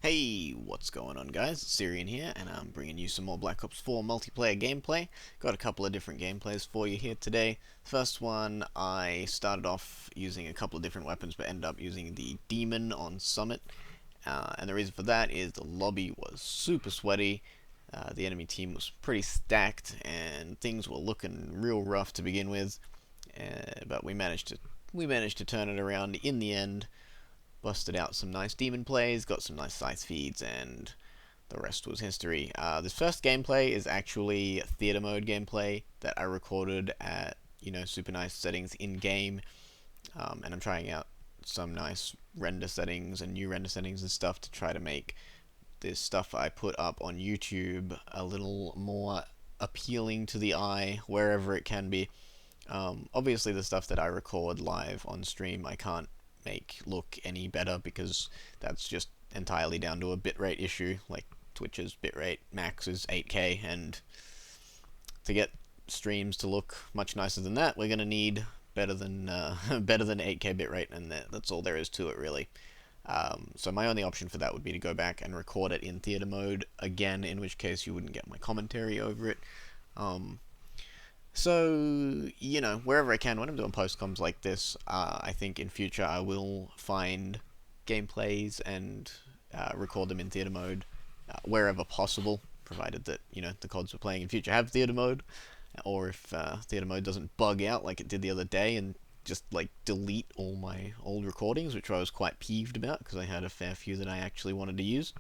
Hey, what's going on guys? It's Syrian here, and I'm bringing you some more Black Ops 4 multiplayer gameplay. Got a couple of different gameplays for you here today. First one, I started off using a couple of different weapons, but ended up using the Demon on Summit. And the reason for that is the lobby was super sweaty, the enemy team was pretty stacked, and things were looking real rough to begin with. But we managed to turn it around in the end. Busted out some nice demon plays, got some nice scythe feeds, and the rest was history. This first gameplay is actually theater mode gameplay that I recorded at super nice settings in game, and I'm trying out some nice render settings and new render settings and stuff to try to make this stuff I put up on YouTube a little more appealing to the eye wherever it can be. Obviously, the stuff that I record live on stream, I can't make look any better because that's just entirely down to a bitrate issue. Like Twitch's bitrate max is 8K, and to get streams to look much nicer than that, we're gonna need better than better than 8K bitrate, and that's all there is to it really. So my only option for that would be to go back and record it in theater mode again, in which case you wouldn't get my commentary over it. So, wherever I can, when I'm doing post-coms like this, I think in future I will find gameplays and record them in theater mode wherever possible, provided that, the CODs we're playing in future have theater mode, or if theater mode doesn't bug out like it did the other day and just, like, delete all my old recordings, which I was quite peeved about, because I had a fair few that I actually wanted to use.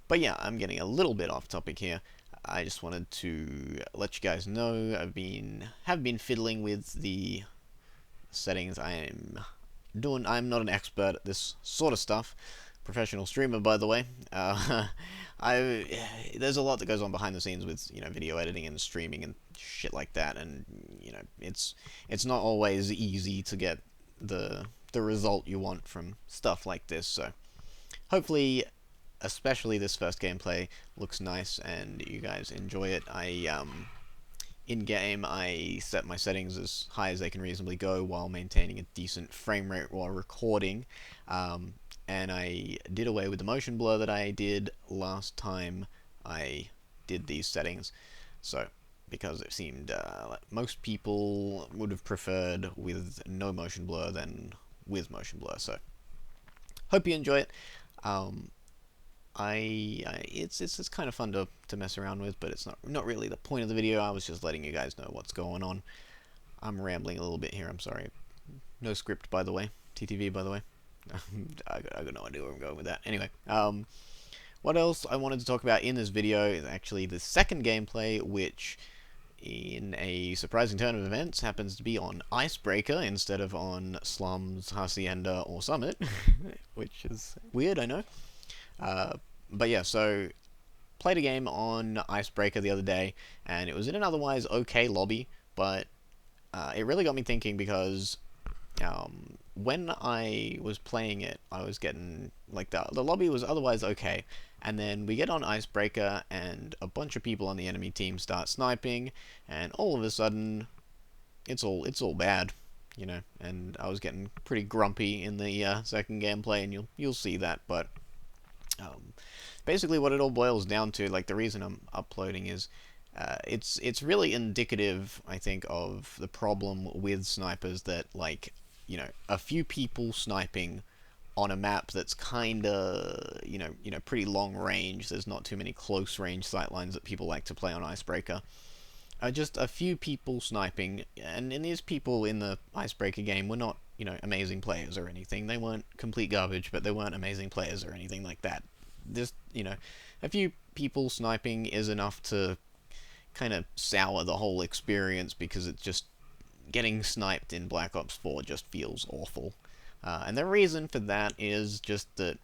But yeah, I'm getting a little bit off topic here. I just wanted to let you guys know have been fiddling with the settings. I'm not an expert at this sort of stuff. Professional streamer, by the way. There's a lot that goes on behind the scenes with video editing and streaming and shit like that, and it's not always easy to get the result you want from stuff like this. So hopefully, especially this first gameplay, looks nice and you guys enjoy it. In game I set my settings as high as they can reasonably go while maintaining a decent frame rate while recording, and I did away with the motion blur that I did last time I did these settings. So because it seemed like most people would have preferred with no motion blur than with motion blur. So hope you enjoy it. It's kind of fun to mess around with, but it's not really the point of the video. I was just letting you guys know what's going on. I'm rambling a little bit here. I'm sorry. No script, by the way. TTV, by the way. I got no idea where I'm going with that. Anyway, what else I wanted to talk about in this video is actually the second gameplay, which, in a surprising turn of events, happens to be on Icebreaker instead of on Slums, Hacienda, or Summit, which is weird, I know. But yeah, so played a game on Icebreaker the other day, and it was in an otherwise okay lobby, but it really got me thinking because when I was playing it, I was getting, like, the lobby was otherwise okay, and then we get on Icebreaker, and a bunch of people on the enemy team start sniping, and all of a sudden, it's all bad, and I was getting pretty grumpy in the second gameplay, and you'll see that, but basically what it all boils down to, like, the reason I'm uploading is it's really indicative, I think, of the problem with snipers that, like, a few people sniping on a map that's kinda, pretty long range. There's not too many close range sightlines that people like to play on Icebreaker. Just a few people sniping, and these people in the Icebreaker game were not, amazing players or anything. They weren't complete garbage, but they weren't amazing players or anything like that. Just, a few people sniping is enough to kind of sour the whole experience, because it's just getting sniped in Black Ops 4 just feels awful. And the reason for that is just that,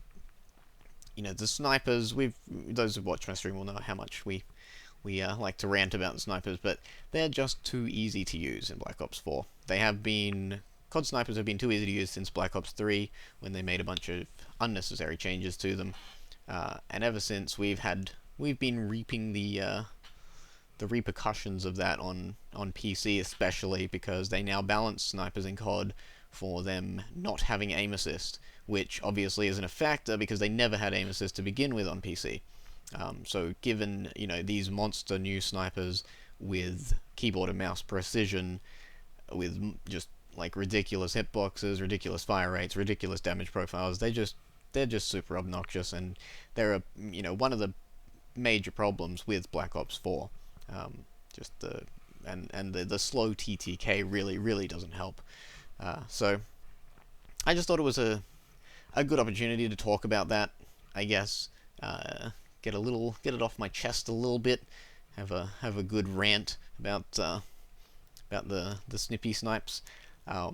the snipers, those who watch my stream will know how much we like to rant about the snipers, but they're just too easy to use in Black Ops 4. COD snipers have been too easy to use since Black Ops 3, when they made a bunch of unnecessary changes to them. And ever since, we've been reaping the repercussions of that on PC, especially because they now balance snipers in COD for them not having aim assist, which obviously isn't a factor because they never had aim assist to begin with on PC. So given, these monster new snipers with keyboard and mouse precision, with just like ridiculous hitboxes, ridiculous fire rates, ridiculous damage profiles, they're just super obnoxious, and they're one of the major problems with Black Ops 4. Just the slow TTK really doesn't help. So I just thought it was a good opportunity to talk about that, I guess. Get it off my chest a little bit. Have a good rant about the snippy snipes. I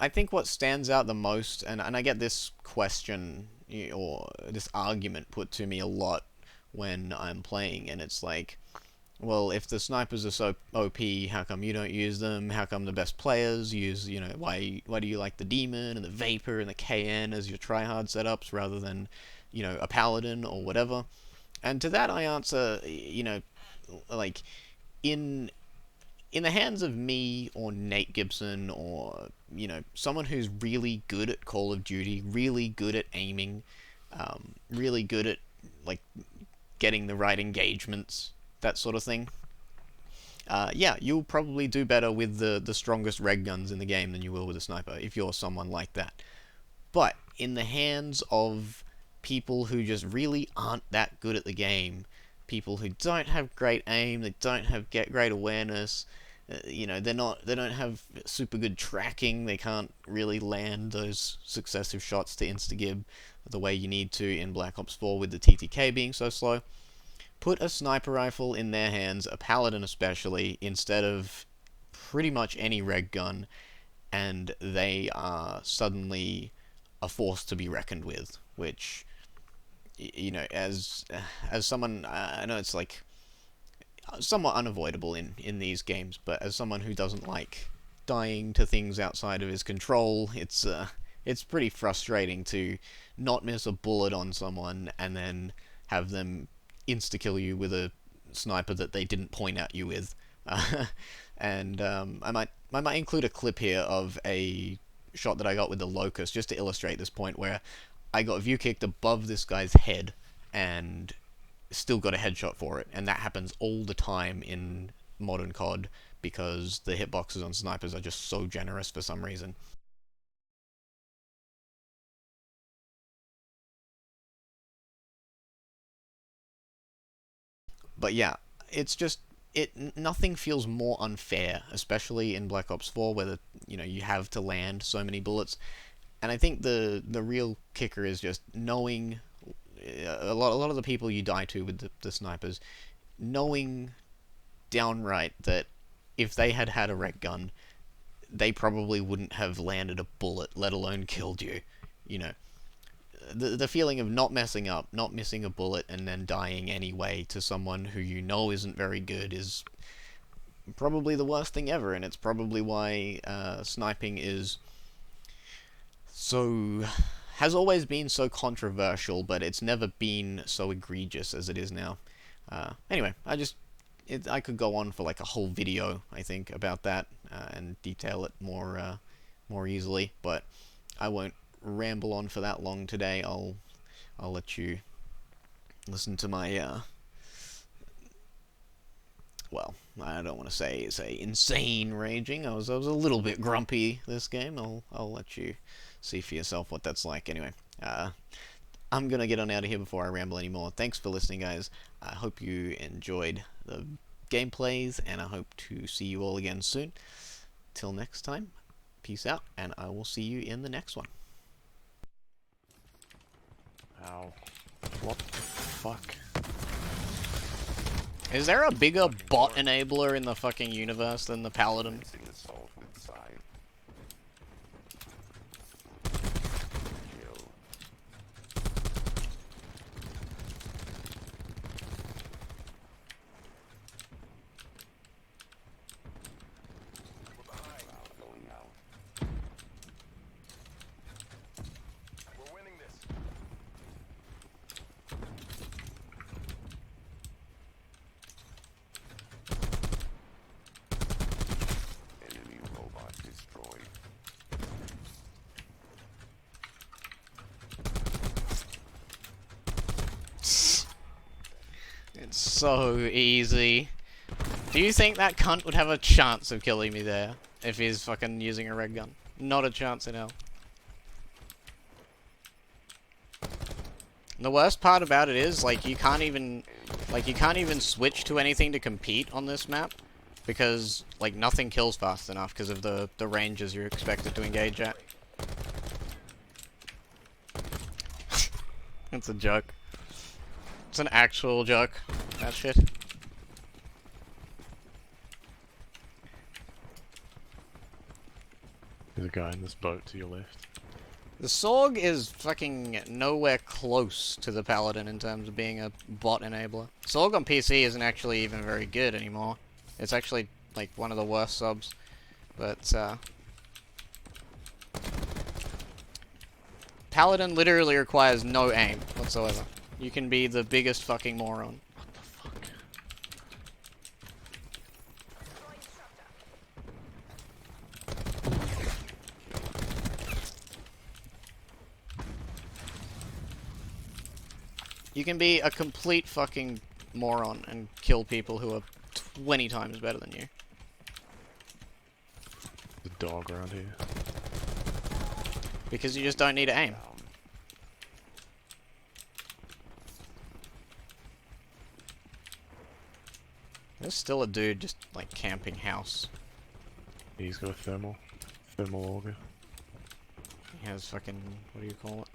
think what stands out the most, and I get this question or this argument put to me a lot when I'm playing, and it's like, well, if the snipers are so OP, how come you don't use them? How come the best players use, why do you like the Demon and the Vapor and the KN as your tryhard setups rather than, a Paladin or whatever? And to that I answer, like, in the hands of me or Nate Gibson or, someone who's really good at Call of Duty, really good at aiming, really good at, like, getting the right engagements, that sort of thing, yeah, you'll probably do better with the strongest reg guns in the game than you will with a sniper, if you're someone like that. But in the hands of people who just really aren't that good at the game, people who don't have great aim, they don't have great awareness, they don't have super good tracking, they can't really land those successive shots to insta-gib the way you need to in Black Ops 4 with the TTK being so slow. Put a sniper rifle in their hands, a Paladin especially, instead of pretty much any reg gun, and they are suddenly a force to be reckoned with, which, as someone, I know it's like somewhat unavoidable in these games, but as someone who doesn't like dying to things outside of his control, it's pretty frustrating to not miss a bullet on someone and then have them insta-kill you with a sniper that they didn't point at you with. And I might include a clip here of a shot that I got with the Locust just to illustrate this point, where I got view kicked above this guy's head and still got a headshot for it, and that happens all the time in modern COD because the hitboxes on snipers are just so generous for some reason. But yeah, it's just nothing feels more unfair, especially in Black Ops 4, where you have to land so many bullets. And I think the real kicker is just knowing a lot of the people you die to with the snipers, knowing downright that if they had had a rec gun, they probably wouldn't have landed a bullet, let alone killed you. You know, the feeling of not messing up, not missing a bullet, and then dying anyway to someone who you know isn't very good is probably the worst thing ever, and it's probably why sniping has always been so controversial, but it's never been so egregious as it is now. Anyway, I could go on for like a whole video, I think, about that and detail it more easily, but I won't ramble on for that long today. I'll let you listen to my well, I don't want to say insane raging. I was a little bit grumpy this game. I'll let you see for yourself what that's like. Anyway, I'm gonna get on out of here before I ramble anymore. Thanks for listening, guys. I hope you enjoyed the gameplays, and I hope to see you all again soon. Till next time, peace out, and I will see you in the next one. Ow. What the fuck? Is there a bigger bot enabler in the fucking universe than the Paladin? Enemy robot destroyed. So easy. Do you think that cunt would have a chance of killing me there if he's fucking using a red gun? Not a chance in hell. And the worst part about it is, like, you can't even switch to anything to compete on this map because, like, nothing kills fast enough because of the ranges you're expected to engage at. It's a joke. It's an actual joke. That shit. There's a guy in this boat to your left. The Sorg is fucking nowhere close to the Paladin in terms of being a bot enabler. Sorg on PC isn't actually even very good anymore. It's actually, like, one of the worst subs. But, Paladin literally requires no aim whatsoever. You can be the biggest fucking moron. What the fuck? You can be a complete fucking moron and kill people who are 20 times better than you. There's a dog around here. Because you just don't need to aim. There's still a dude just, like, camping house. He's got a thermal auger. He has fucking, what do you call it?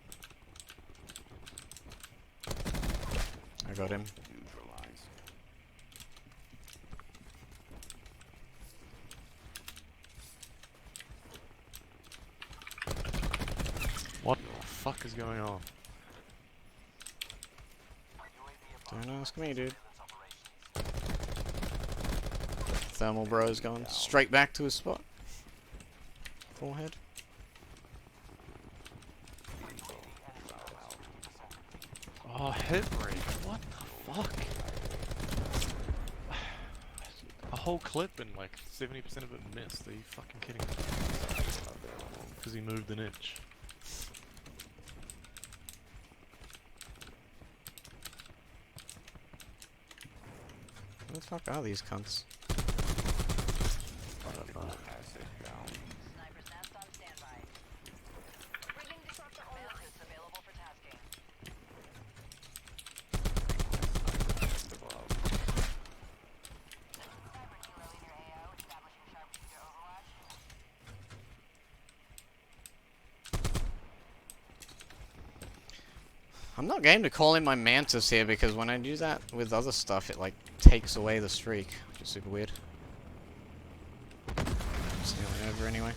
I got him. What the fuck is going on? Don't ask me, dude. Thermal bro's going straight back to his spot. Forehead. Oh, hit rate. What the fuck? A whole clip and like 70% of it missed. Are you fucking kidding me? Because he moved an inch. Where the fuck are these cunts? I don't know. I'm not game to call in my Mantis here because when I do that with other stuff, it like takes away the streak, which is super weird. It's nearly over anyway.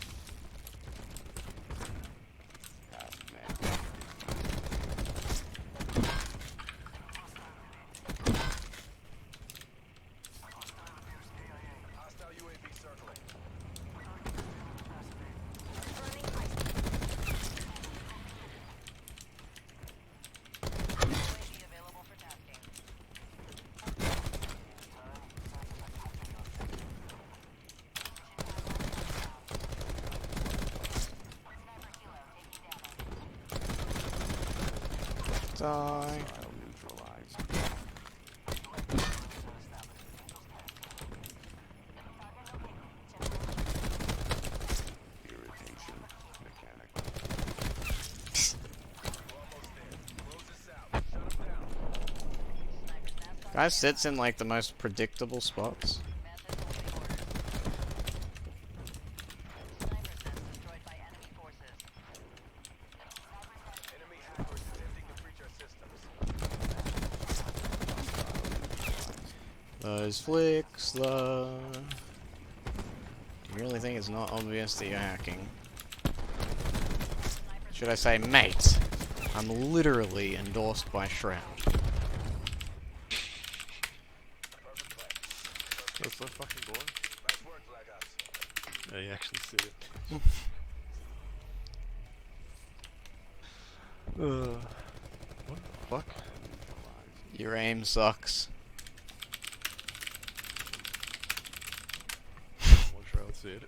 Die. Guy sits in like the most predictable spots. Those flicks, though. Do you really think it's not obvious that you're hacking? Should I say, mate? I'm literally endorsed by Shroud. That's so fucking boring. Yeah, you actually said it. What the fuck? Your aim sucks. What Shroud said.